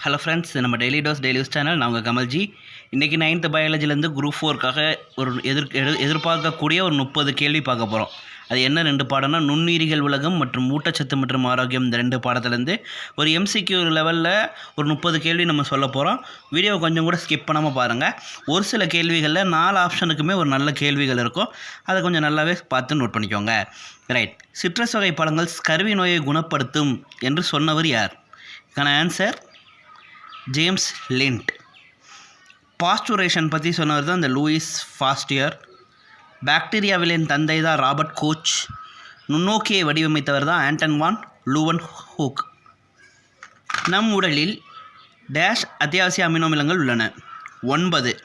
Hello friends, நம்ம daily use channel. நான் உங்கள் கமல்ஜி. இன்றைக்கி 9th பயாலஜிலேருந்து குரூப் 4க்காக ஒரு எதிர்பார்க்கக்கூடிய ஒரு 30 கேள்வி பார்க்க போகிறோம். அது என்ன 2 பாடம்னா, நுண்ணுயிரிகள் உலகம் மற்றும் ஊட்டச்சத்து மற்றும் ஆரோக்கியம். இந்த 2 பாடத்துலேருந்து ஒரு MCQ லெவலில் ஒரு 30 கேள்வி நம்ம சொல்ல போகிறோம். வீடியோவை கொஞ்சம் கூட ஸ்கிப் பண்ணாமல் பாருங்கள். ஒரு சில கேள்விகளில் 4 ஆப்ஷனுக்குமே ஒரு நல்ல கேள்விகள் இருக்கும். அதை கொஞ்சம் நல்லாவே பார்த்து நோட் பண்ணிக்கோங்க. ரைட். சிட்ரஸ் வகை பழங்கள் ஸ்கர்வி நோயை குணப்படுத்தும் என்று சொன்னவர் யார்? இதுக்கான ஆன்சர் ஜேம்ஸ் லிண்ட். பாஸ்டுரேஷன் பற்றி சொன்னவர் தான் இந்த லூயிஸ் பாஸ்டியர். பாக்டீரியாவிலின் தந்தை தான் ராபர்ட் கோச். நுண்ணோக்கியை வடிவமைத்தவர் தான் ஆண்டன் வான் லூவன் ஹூக். நம் உடலில் டேஷ் அத்தியாவசிய அமினோ அமிலங்கள் உள்ளன? 9.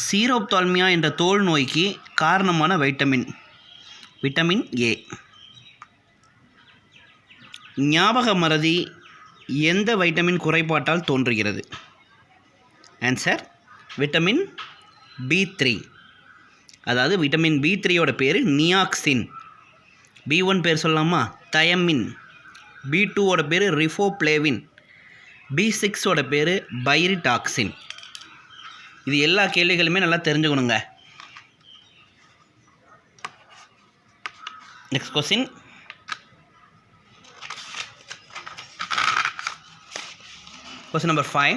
சீரோப்தால்மியா என்ற தோல் நோய்க்கு காரணமான விட்டமின் ஏ. ஞாபக மறதி எந்த வைட்டமின் குறைபாட்டால் தோன்றுகிறது? Answer vitamin B3. அதாவது விட்டமின் B3யோட பேர் நியாக்சின். B1 பேர் சொல்லலாமா? தயமின். B2ஓட பேர் ரிஃபோப்ளேவின். B6ஓட பேர் பைரிடாக்சின். இது எல்லா கேள்விகளுமே நல்லா தெரிஞ்சுக்கணுங்க. Next question. Question number 5.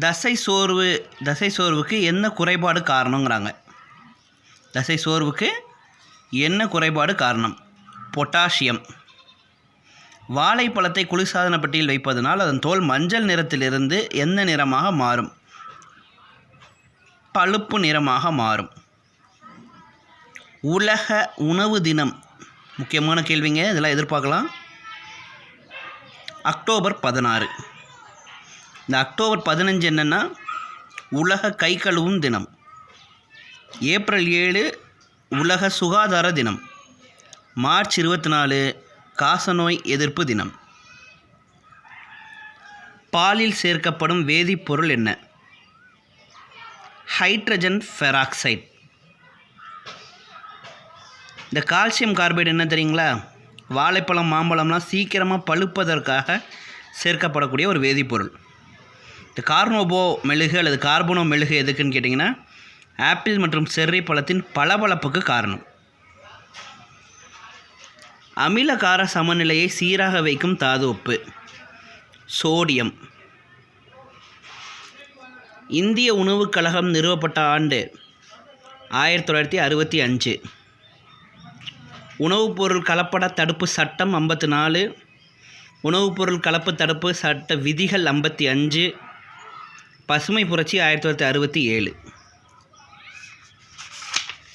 தசை சோர்வுக்கு என்ன குறைபாடு காரணங்கிறாங்க? தசை சோர்வுக்கு என்ன குறைபாடு காரணம்? பொட்டாசியம். வாழைப்பழத்தை குளிர்சாதன பெட்டியில் வைப்பதனால் அதன் தோல் மஞ்சள் நிறத்திலிருந்து எந்த நிறமாக மாறும்? பழுப்பு நிறமாக மாறும். உலக உணவு தினம் முக்கியமான கேள்விங்க, இதெல்லாம் எதிர்பார்க்கலாம். அக்டோபர் 16. இந்த அக்டோபர் 15 என்னென்னா உலக கை கழுவும் தினம். ஏப்ரல் 7 உலக சுகாதார தினம். மார்ச் 24 காசநோய் எதிர்ப்பு தினம். பாலில் சேர்க்கப்படும் வேதிப்பொருள் என்ன? Hydrogen peroxide. இந்த கால்சியம் கார்பைடு என்ன தெரியுங்களா? வாழைப்பழம், மாம்பழம்லாம் சீக்கிரமாக பழுப்பதற்காக சேர்க்கப்படக்கூடிய ஒரு வேதிப்பொருள். இந்த கார்னோபோ மெழுகு அல்லது கார்பனோ மெழுகு எதுக்குன்னு கேட்டிங்கன்னா, ஆப்பிள் மற்றும் செர்ரி பழத்தின் பளபளப்புக்கு காரணம். அமிலகார சமநிலையை சீராக வைக்கும் தாது உப்பு சோடியம். இந்திய உணவுக் கழகம் நிறுவப்பட்ட ஆண்டு 1965. உணவுப் பொருள் கலப்பட தடுப்பு சட்டம் 54. உணவுப் பொருள் கலப்பு தடுப்பு சட்ட விதிகள் 55. பசுமை புரட்சி 1967.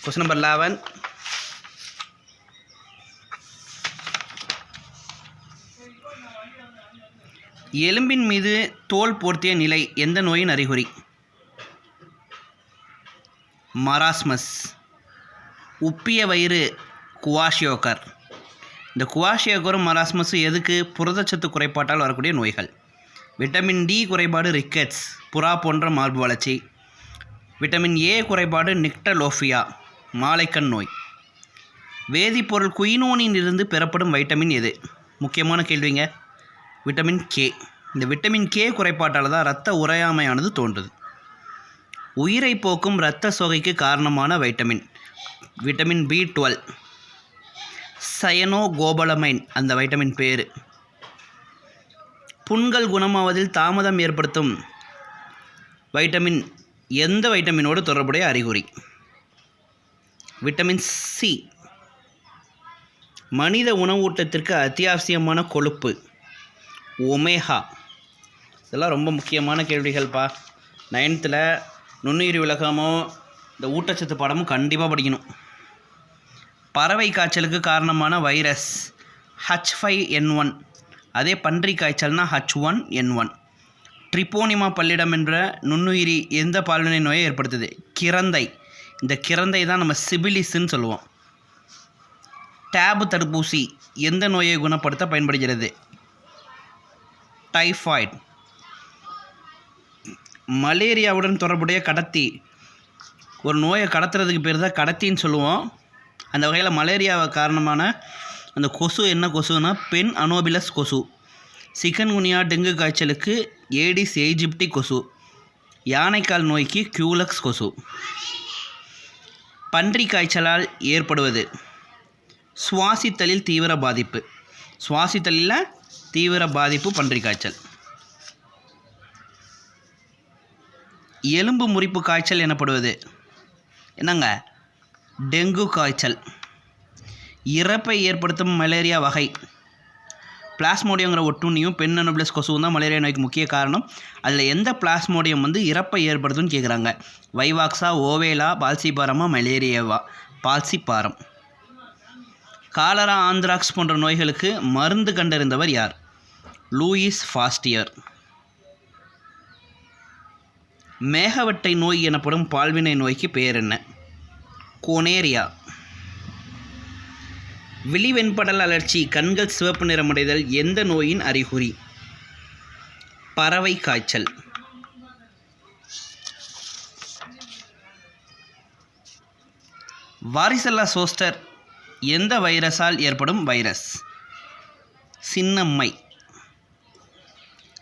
Question number 11. எலும்பின் மீது தோல் போர்த்திய நிலை எந்த நோயின் அறிகுறி? மராஸ்மஸ். உப்பிய வயிறு குவாஷியோகர். இந்த குவாஷியோகரும் மராஸ்மஸும் எதுக்கு? புரதச்சத்து குறைபாட்டால் வரக்கூடிய நோய்கள். விட்டமின் டி குறைபாடு ரிக்கெட்ஸ், புறா போன்ற மார்பு வளர்ச்சி. விட்டமின் ஏ குறைபாடு நிக்டலோஃபியா, மாலைக்கண் நோய். வேதிப்பொருள் குயினோனின் இருந்து பெறப்படும் வைட்டமின் எது? முக்கியமான கேள்விங்க. Vitamin K. இந்த விட்டமின் கே குறைபாட்டால் தான் இரத்த உறையாமையானது தோன்றுது. உயிரை போக்கும் இரத்த சோகைக்கு காரணமான விட்டமின் B12. சயனோகோபலமைன் அந்த வைட்டமின் பேர். புண்கள் குணமாவதில் தாமதம் ஏற்படுத்தும் வைட்டமின் எந்த வைட்டமினோடு தொடர்புடைய அறிகுறி? Vitamin C. மனித உணவூட்டத்திற்கு அத்தியாவசியமான கொழுப்பு ஒமேகா. இதெல்லாம் ரொம்ப முக்கியமான கேள்விகள்ப்பா. 9th நுண்ணுயிரி உலகமோ இந்த ஊட்டச்சத்து பாடமும் கண்டிப்பாக படிக்கணும். பறவை காய்ச்சலுக்கு காரணமான வைரஸ் H5N1. அதே பன்றி காய்ச்சல்னா H1N1. ட்ரிபோனிமா பல்லிடம் என்ற நுண்ணுயிரி எந்த பால்வினை நோயை ஏற்படுத்துது? கிரந்தை. இந்த கிரந்தை தான் நம்ம சிபிலிஸ்ன்னு சொல்லுவோம். டேபு தடுப்பூசி எந்த நோயை குணப்படுத்த பயன்படுகிறது? டைஃபாய்டு. மலேரியாவுடன் தொடர்புடைய கடத்தி. ஒரு நோயை கடத்துறதுக்கு பேர் தான் கடத்தின்னு சொல்லுவோம். அந்த வகையில் மலேரியா காரணமான அந்த கொசு என்ன கொசுனா பென் அனோபிலஸ் கொசு. சிக்கன்குனியா டெங்கு காய்ச்சலுக்கு ஏடிஸ் எய்ஜிப்டி கொசு. யானைக்கால் நோய்க்கு கியூலக்ஸ் கொசு. பன்றி காய்ச்சலால் ஏற்படுவது சுவாசித்தலில் தீவிர பாதிப்பு. சுவாசித்தலில் தீவிர பாதிப்பு பன்றி காய்ச்சல். எலும்பு முறிப்பு காய்ச்சல் எனப்படுவது என்னங்க? டெங்கு காய்ச்சல். இறப்பை ஏற்படுத்தும் மலேரியா வகை பிளாஸ்மோடியங்கிற ஒட்டுண்ணியும் பென் அனோபிலஸ் கொசுவும் தான் மலேரியா நோய்க்கு முக்கிய காரணம். அதில் எந்த பிளாஸ்மோடியம் இறப்பை ஏற்படுத்தும்னு கேட்குறாங்க. வைவாக்ஸா, ஓவேலா, பால்சிபாரமா, மலேரியாவா? பால்சிபாரம். காலரா, ஆந்த்ராக்ஸ் போன்ற நோய்களுக்கு மருந்து கண்டறிந்தவர் யார்? Lewis Pasteur. மேகவட்டை நோய் எனப்படும் பால்வினை நோய்க்கு பெயர் என்ன? கோனேரியா. விழிவெண்படல் அழற்சி, கண்கள் சிவப்பு நிறமடைதல் எந்த நோயின் அறிகுறி? பறவை காய்ச்சல். வாரிசெல்லா சோஸ்டர் எந்த வைரஸால் ஏற்படும் வைரஸ்? சின்னம்மை.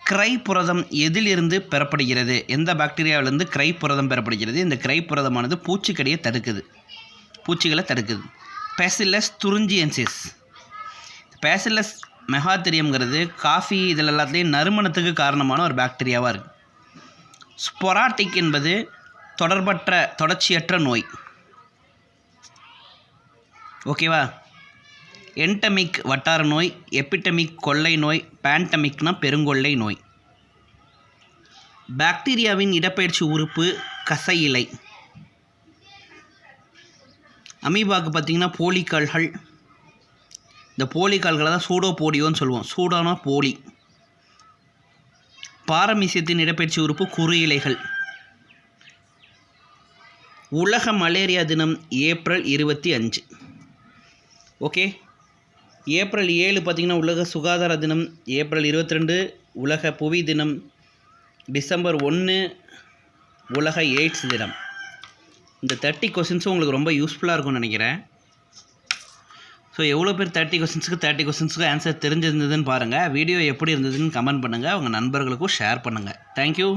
கிரை புரதம் எதிலிருந்து பெறப்படுகிறது? எந்த பாக்டீரியாவிலிருந்து கிரை புரதம் பெறப்படுகிறது? இந்த கிரை புரதமானது பூச்சிக்கடியை தடுக்குது, பூச்சிகளை தடுக்குது. Bacillus thuringiensis. பேசில்லஸ் மெகாதெரியம்ங்கிறது காஃபி இதில் எல்லாத்துலேயும் நறுமணத்துக்கு காரணமான ஒரு பாக்டீரியாவாக இருக்குது. ஸ்பொராட்டிக் என்பது தொடர்ச்சியற்ற நோய். ஓகேவா? என்டமிக் வட்டார நோய், எபிடமிக் கொள்ளை நோய், பேண்டமிக்னா பெருங்கொள்ளை நோய். பாக்டீரியாவின் இடப்பெயர்ச்சி உறுப்பு கசையிலை. அமீபாவுக்கு பார்த்திங்கன்னா போலிக்கால்கள். இந்த போலிக்கால்களை தான் சூடோபோடியோன்னு சொல்லுவோம். சூடானா போலி. பாரமீசியத்தின் இடப்பெயர்ச்சி உறுப்பு குறு இலைகள். உலக மலேரியா தினம் ஏப்ரல் 25. ஓகே. ஏப்ரல் 7 பார்த்திங்கன்னா உலக சுகாதார தினம். ஏப்ரல் 22 உலக புவி தினம். டிசம்பர் 1 உலக எய்ட்ஸ் தினம். இந்த 30 கொஸ்டின்ஸும் உங்களுக்கு ரொம்ப யூஸ்ஃபுல்லாக இருக்கும்னு நினைக்கிறேன். ஸோ எவ்வளோ பேர் 30 கொஸ்டின்ஸுக்கு ஆன்சர் தெரிஞ்சிருந்ததுன்னு பாருங்கள். வீடியோ எப்படி இருந்ததுன்னு கமெண்ட் பண்ணுங்கள். உங்கள் நண்பர்களுக்கும் ஷேர் பண்ணுங்கள். தேங்க்யூ.